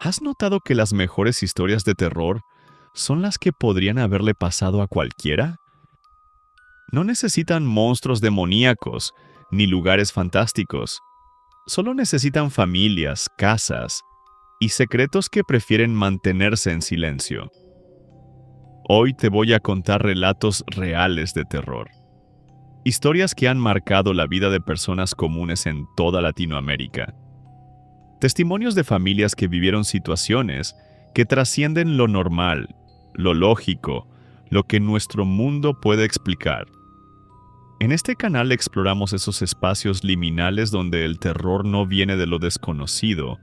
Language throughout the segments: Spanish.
¿Has notado que las mejores historias de terror son las que podrían haberle pasado a cualquiera? No necesitan monstruos demoníacos ni lugares fantásticos. Solo necesitan familias, casas y secretos que prefieren mantenerse en silencio. Hoy te voy a contar relatos reales de terror. Historias que han marcado la vida de personas comunes en toda Latinoamérica. Testimonios de familias que vivieron situaciones que trascienden lo normal, lo lógico, lo que nuestro mundo puede explicar. En este canal exploramos esos espacios liminales donde el terror no viene de lo desconocido,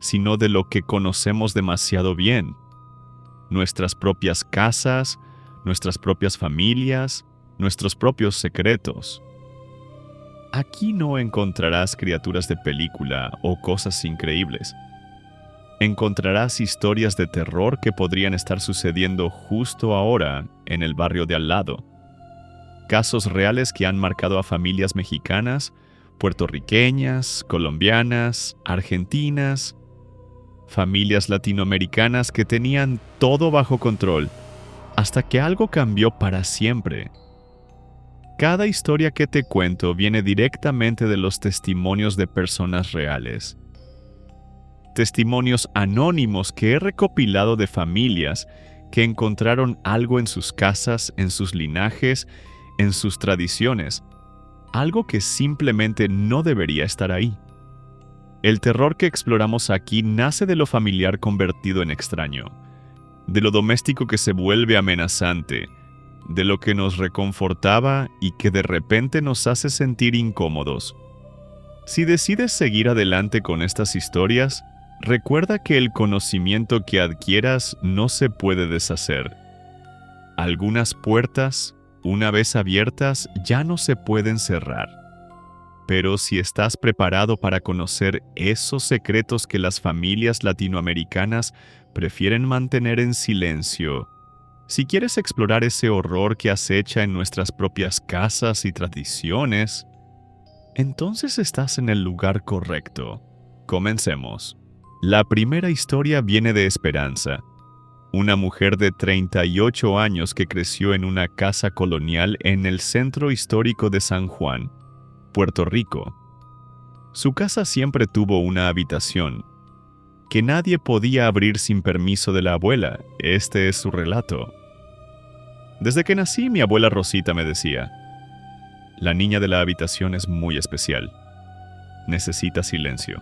sino de lo que conocemos demasiado bien. Nuestras propias casas, nuestras propias familias, nuestros propios secretos. Aquí no encontrarás criaturas de película o cosas increíbles. Encontrarás historias de terror que podrían estar sucediendo justo ahora en el barrio de al lado. Casos reales que han marcado a familias mexicanas, puertorriqueñas, colombianas, argentinas, familias latinoamericanas que tenían todo bajo control, hasta que algo cambió para siempre. Cada historia que te cuento viene directamente de los testimonios de personas reales. Testimonios anónimos que he recopilado de familias que encontraron algo en sus casas, en sus linajes, en sus tradiciones, algo que simplemente no debería estar ahí. El terror que exploramos aquí nace de lo familiar convertido en extraño, de lo doméstico que se vuelve amenazante, de lo que nos reconfortaba y que de repente nos hace sentir incómodos. Si decides seguir adelante con estas historias, recuerda que el conocimiento que adquieras no se puede deshacer. Algunas puertas, una vez abiertas, ya no se pueden cerrar. Pero si estás preparado para conocer esos secretos que las familias latinoamericanas prefieren mantener en silencio, si quieres explorar ese horror que acecha en nuestras propias casas y tradiciones, entonces estás en el lugar correcto. Comencemos. La primera historia viene de Esperanza, una mujer de 38 años que creció en una casa colonial en el centro histórico de San Juan, Puerto Rico. Su casa siempre tuvo una habitación que nadie podía abrir sin permiso de la abuela. Este es su relato. Desde que nací, mi abuela Rosita me decía: la niña de la habitación es muy especial. Necesita silencio.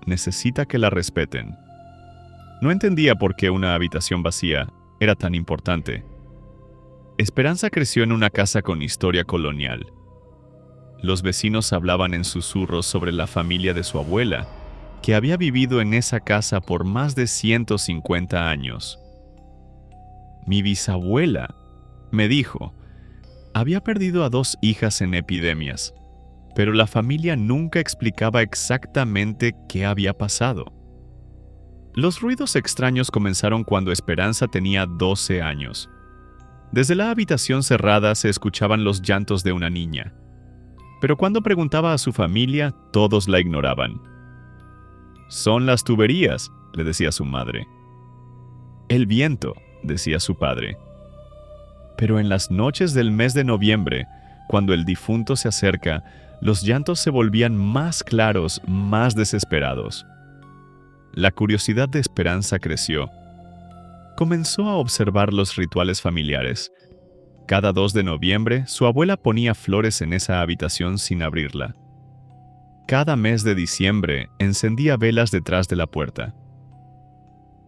Necesita que la respeten. No entendía por qué una habitación vacía era tan importante. Esperanza creció en una casa con historia colonial. Los vecinos hablaban en susurros sobre la familia de su abuela, que había vivido en esa casa por más de 150 años. Mi bisabuela, me dijo, había perdido a 2 hijas en epidemias, pero la familia nunca explicaba exactamente qué había pasado. Los ruidos extraños comenzaron cuando Esperanza tenía 12 años. Desde la habitación cerrada se escuchaban los llantos de una niña, pero cuando preguntaba a su familia, todos la ignoraban. «Son las tuberías», le decía su madre. «El viento», decía su padre. Pero en las noches del mes de noviembre, cuando el difunto se acerca, los llantos se volvían más claros, más desesperados. La curiosidad de Esperanza creció. Comenzó a observar los rituales familiares. Cada 2 de noviembre, su abuela ponía flores en esa habitación sin abrirla. Cada mes de diciembre, encendía velas detrás de la puerta.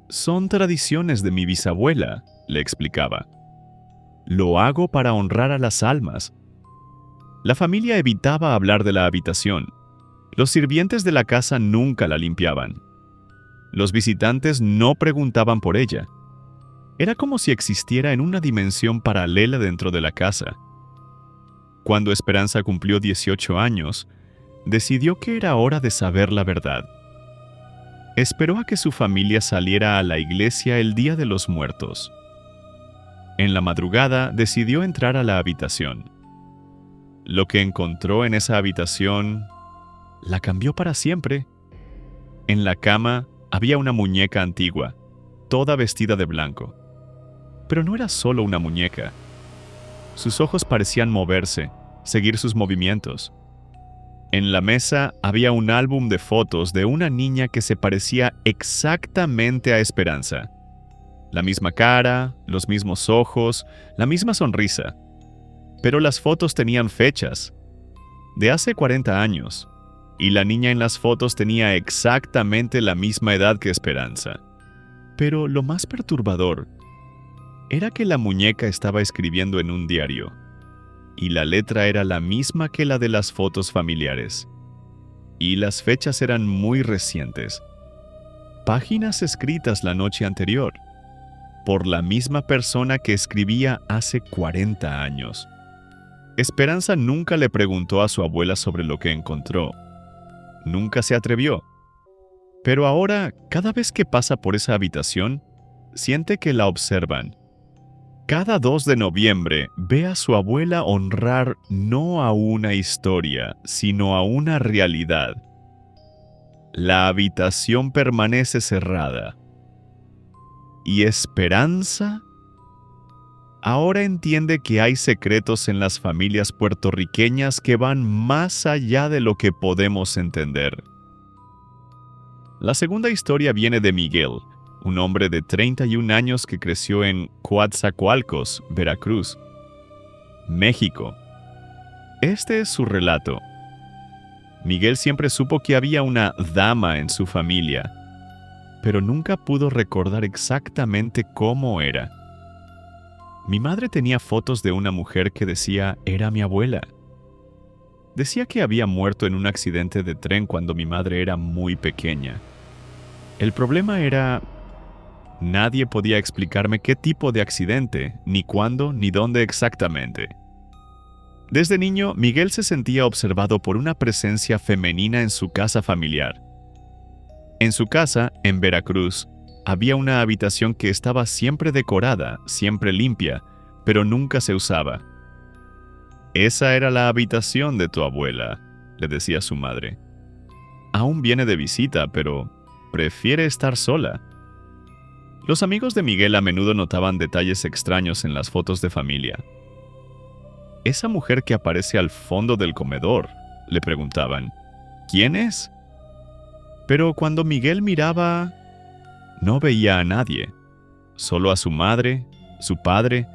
«Son tradiciones de mi bisabuela», le explicaba. «Lo hago para honrar a las almas». La familia evitaba hablar de la habitación. Los sirvientes de la casa nunca la limpiaban. Los visitantes no preguntaban por ella. Era como si existiera en una dimensión paralela dentro de la casa. Cuando Esperanza cumplió 18 años, decidió que era hora de saber la verdad. Esperó a que su familia saliera a la iglesia el Día de los Muertos. En la madrugada decidió entrar a la habitación. Lo que encontró en esa habitación la cambió para siempre. En la cama había una muñeca antigua, toda vestida de blanco. Pero no era solo una muñeca. Sus ojos parecían moverse, seguir sus movimientos. En la mesa había un álbum de fotos de una niña que se parecía exactamente a Esperanza. La misma cara, los mismos ojos, la misma sonrisa. Pero las fotos tenían fechas, de hace 40 años, y la niña en las fotos tenía exactamente la misma edad que Esperanza. Pero lo más perturbador era que la muñeca estaba escribiendo en un diario, y la letra era la misma que la de las fotos familiares. Y las fechas eran muy recientes. Páginas escritas la noche anterior, por la misma persona que escribía hace 40 años. Esperanza nunca le preguntó a su abuela sobre lo que encontró. Nunca se atrevió. Pero ahora, cada vez que pasa por esa habitación, siente que la observan. Cada 2 de noviembre ve a su abuela honrar no a una historia, sino a una realidad. La habitación permanece cerrada. ¿Y Esperanza? Ahora entiende que hay secretos en las familias puertorriqueñas que van más allá de lo que podemos entender. La segunda historia viene de Miguel, un hombre de 31 años que creció en Coatzacoalcos, Veracruz, México. Este es su relato. Miguel siempre supo que había una dama en su familia, pero nunca pudo recordar exactamente cómo era. Mi madre tenía fotos de una mujer que decía era mi abuela. Decía que había muerto en un accidente de tren cuando mi madre era muy pequeña. El problema era: nadie podía explicarme qué tipo de accidente, ni cuándo, ni dónde exactamente. Desde niño, Miguel se sentía observado por una presencia femenina en su casa familiar. En su casa, en Veracruz, había una habitación que estaba siempre decorada, siempre limpia, pero nunca se usaba. «Esa era la habitación de tu abuela», le decía su madre. «Aún viene de visita, pero prefiere estar sola». Los amigos de Miguel a menudo notaban detalles extraños en las fotos de familia. «¿Esa mujer que aparece al fondo del comedor?», le preguntaban. «¿Quién es?». Pero cuando Miguel miraba, no veía a nadie, solo a su madre, su padre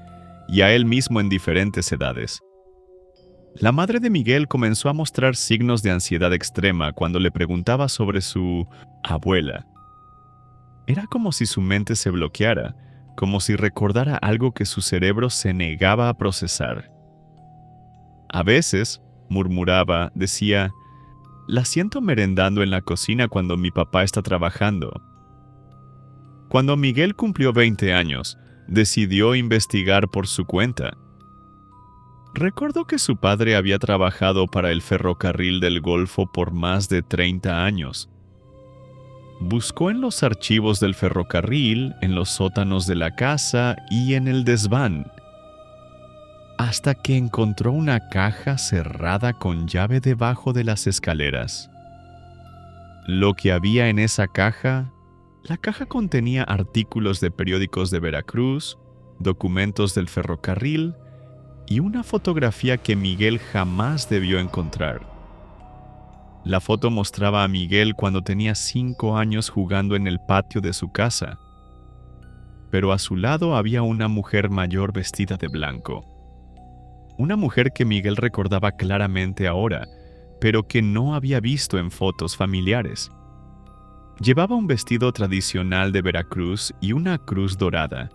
y a él mismo en diferentes edades. La madre de Miguel comenzó a mostrar signos de ansiedad extrema cuando le preguntaba sobre su abuela. Era como si su mente se bloqueara, como si recordara algo que su cerebro se negaba a procesar. A veces, murmuraba, decía: «La siento merendando en la cocina cuando mi papá está trabajando». Cuando Miguel cumplió 20 años, decidió investigar por su cuenta. Recordó que su padre había trabajado para el ferrocarril del Golfo por más de 30 años. Buscó en los archivos del ferrocarril, en los sótanos de la casa y en el desván, hasta que encontró una caja cerrada con llave debajo de las escaleras. Lo que había en esa caja... La caja contenía artículos de periódicos de Veracruz, documentos del ferrocarril y una fotografía que Miguel jamás debió encontrar. La foto mostraba a Miguel cuando tenía 5 años jugando en el patio de su casa. Pero a su lado había una mujer mayor vestida de blanco. Una mujer que Miguel recordaba claramente ahora, pero que no había visto en fotos familiares. Llevaba un vestido tradicional de Veracruz y una cruz dorada.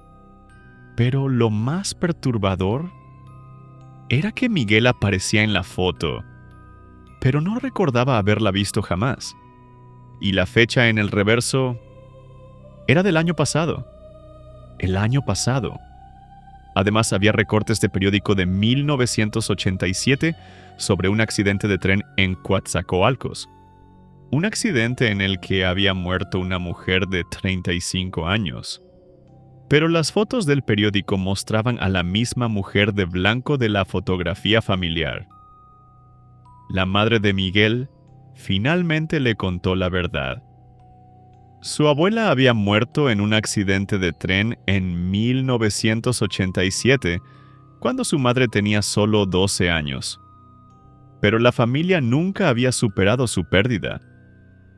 Pero lo más perturbador era que Miguel aparecía en la foto, pero no recordaba haberla visto jamás. Y la fecha en el reverso era del año pasado. El año pasado. Además, había recortes de periódico de 1987 sobre un accidente de tren en Coatzacoalcos. Un accidente en el que había muerto una mujer de 35 años. Pero las fotos del periódico mostraban a la misma mujer de blanco de la fotografía familiar. La madre de Miguel finalmente le contó la verdad. Su abuela había muerto en un accidente de tren en 1987, cuando su madre tenía solo 12 años. Pero la familia nunca había superado su pérdida,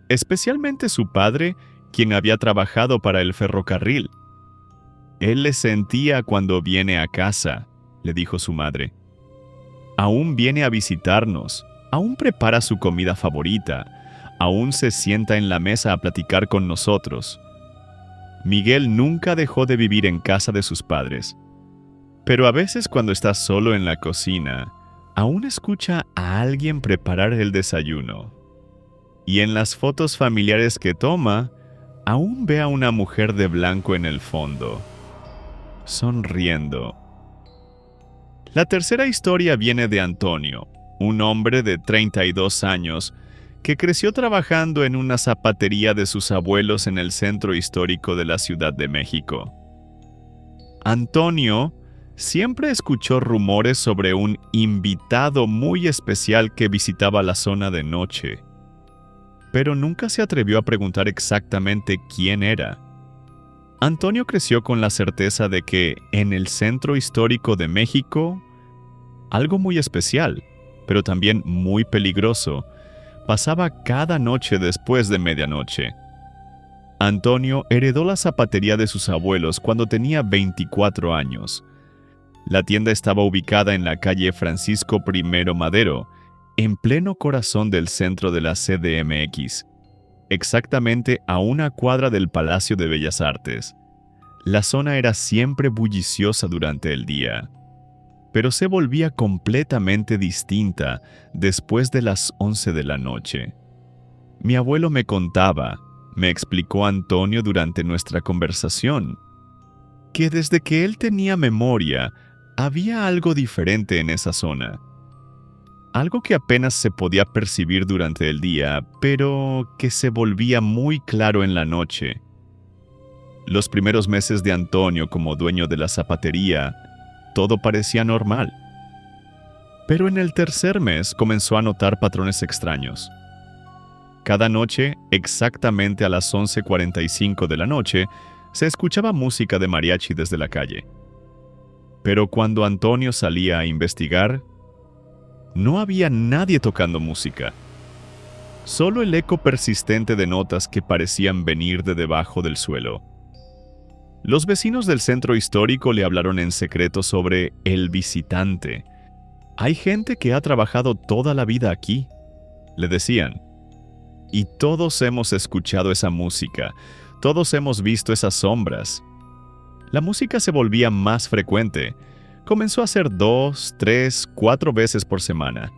especialmente su padre, quien había trabajado para el ferrocarril. Él le sentía cuando viene a casa, le dijo su madre. Aún viene a visitarnos, aún prepara su comida favorita, aún se sienta en la mesa a platicar con nosotros. Miguel nunca dejó de vivir en casa de sus padres. Pero a veces cuando está solo en la cocina, aún escucha a alguien preparar el desayuno. Y en las fotos familiares que toma, aún ve a una mujer de blanco en el fondo, sonriendo. La tercera historia viene de Antonio, un hombre de 32 años que creció trabajando en una zapatería de sus abuelos en el centro histórico de la Ciudad de México. Antonio siempre escuchó rumores sobre un invitado muy especial que visitaba la zona de noche, pero nunca se atrevió a preguntar exactamente quién era. Antonio creció con la certeza de que en el centro histórico de México, algo muy especial, pero también muy peligroso, pasaba cada noche después de medianoche. Antonio heredó la zapatería de sus abuelos cuando tenía 24 años. La tienda estaba ubicada en la calle Francisco I. Madero, en pleno corazón del centro de la CDMX, exactamente a una cuadra del Palacio de Bellas Artes. La zona era siempre bulliciosa durante el día, pero se volvía completamente distinta después de las 11 de la noche. Mi abuelo me contaba, me explicó Antonio durante nuestra conversación, que desde que él tenía memoria, había algo diferente en esa zona. Algo que apenas se podía percibir durante el día, pero que se volvía muy claro en la noche. Los primeros meses de Antonio como dueño de la zapatería, todo parecía normal. Pero en el tercer mes comenzó a notar patrones extraños. Cada noche, exactamente a las 11:45 de la noche, se escuchaba música de mariachi desde la calle. Pero cuando Antonio salía a investigar, no había nadie tocando música. Solo el eco persistente de notas que parecían venir de debajo del suelo. Los vecinos del centro histórico le hablaron en secreto sobre el visitante. Hay gente que ha trabajado toda la vida aquí, le decían. Y todos hemos escuchado esa música, todos hemos visto esas sombras. La música se volvía más frecuente. Comenzó a ser 2, 3, 4 veces por semana.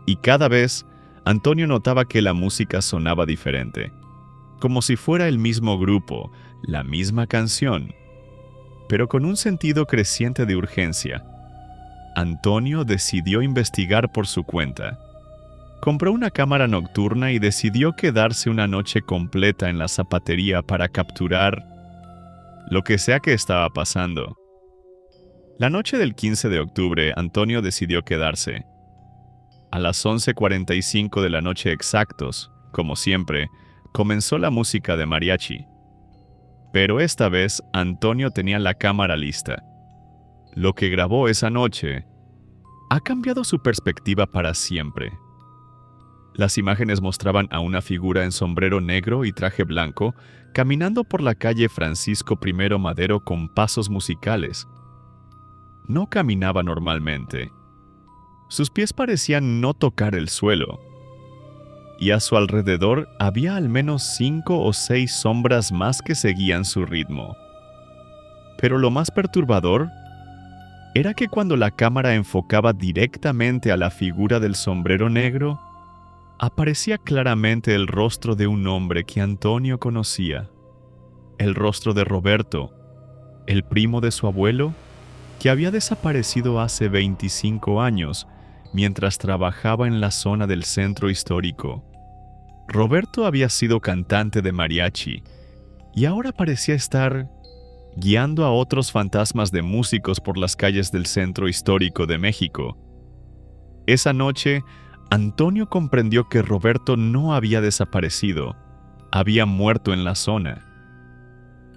Y cada vez, Antonio notaba que la música sonaba diferente. Como si fuera el mismo grupo, la misma canción, pero con un sentido creciente de urgencia. Antonio decidió investigar por su cuenta. Compró una cámara nocturna y decidió quedarse una noche completa en la zapatería para capturar lo que sea que estaba pasando. La noche del 15 de octubre, Antonio decidió quedarse. A las 11:45 de la noche exactos, como siempre, comenzó la música de mariachi. Pero esta vez, Antonio tenía la cámara lista. Lo que grabó esa noche ha cambiado su perspectiva para siempre. Las imágenes mostraban a una figura en sombrero negro y traje blanco caminando por la calle Francisco I. Madero con pasos musicales. No caminaba normalmente. Sus pies parecían no tocar el suelo. Y a su alrededor había al menos 5 o 6 sombras más que seguían su ritmo. Pero lo más perturbador era que cuando la cámara enfocaba directamente a la figura del sombrero negro, aparecía claramente el rostro de un hombre que Antonio conocía. El rostro de Roberto, el primo de su abuelo, que había desaparecido hace 25 años mientras trabajaba en la zona del centro histórico. Roberto había sido cantante de mariachi y ahora parecía estar guiando a otros fantasmas de músicos por las calles del centro histórico de México. Esa noche, Antonio comprendió que Roberto no había desaparecido, había muerto en la zona,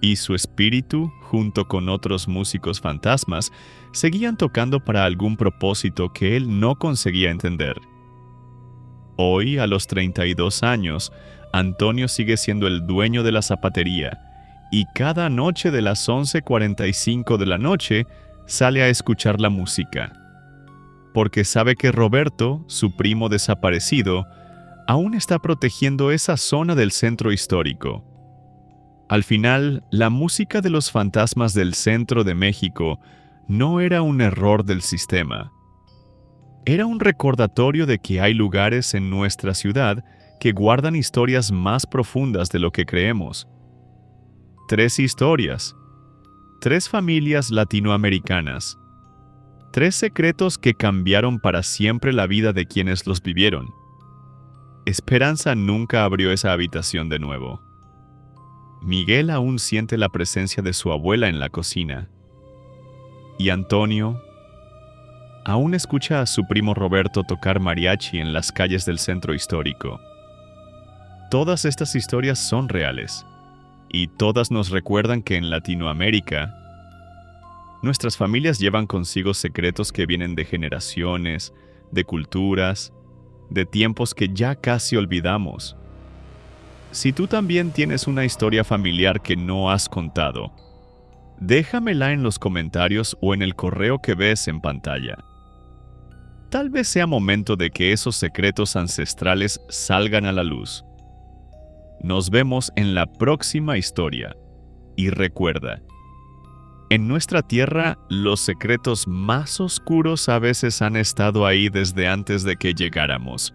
y su espíritu, junto con otros músicos fantasmas, seguían tocando para algún propósito que él no conseguía entender. Hoy, a los 32 años, Antonio sigue siendo el dueño de la zapatería, y cada noche de las 11:45 de la noche sale a escuchar la música, porque sabe que Roberto, su primo desaparecido, aún está protegiendo esa zona del centro histórico. Al final, la música de los fantasmas del centro de México no era un error del sistema. Era un recordatorio de que hay lugares en nuestra ciudad que guardan historias más profundas de lo que creemos. 3 historias, 3 familias latinoamericanas, 3 secretos que cambiaron para siempre la vida de quienes los vivieron. Esperanza nunca abrió esa habitación de nuevo. Miguel aún siente la presencia de su abuela en la cocina. Y Antonio aún escucha a su primo Roberto tocar mariachi en las calles del centro histórico. Todas estas historias son reales, y todas nos recuerdan que en Latinoamérica, nuestras familias llevan consigo secretos que vienen de generaciones, de culturas, de tiempos que ya casi olvidamos. Si tú también tienes una historia familiar que no has contado, déjamela en los comentarios o en el correo que ves en pantalla. Tal vez sea momento de que esos secretos ancestrales salgan a la luz. Nos vemos en la próxima historia. Y recuerda, en nuestra tierra, los secretos más oscuros a veces han estado ahí desde antes de que llegáramos.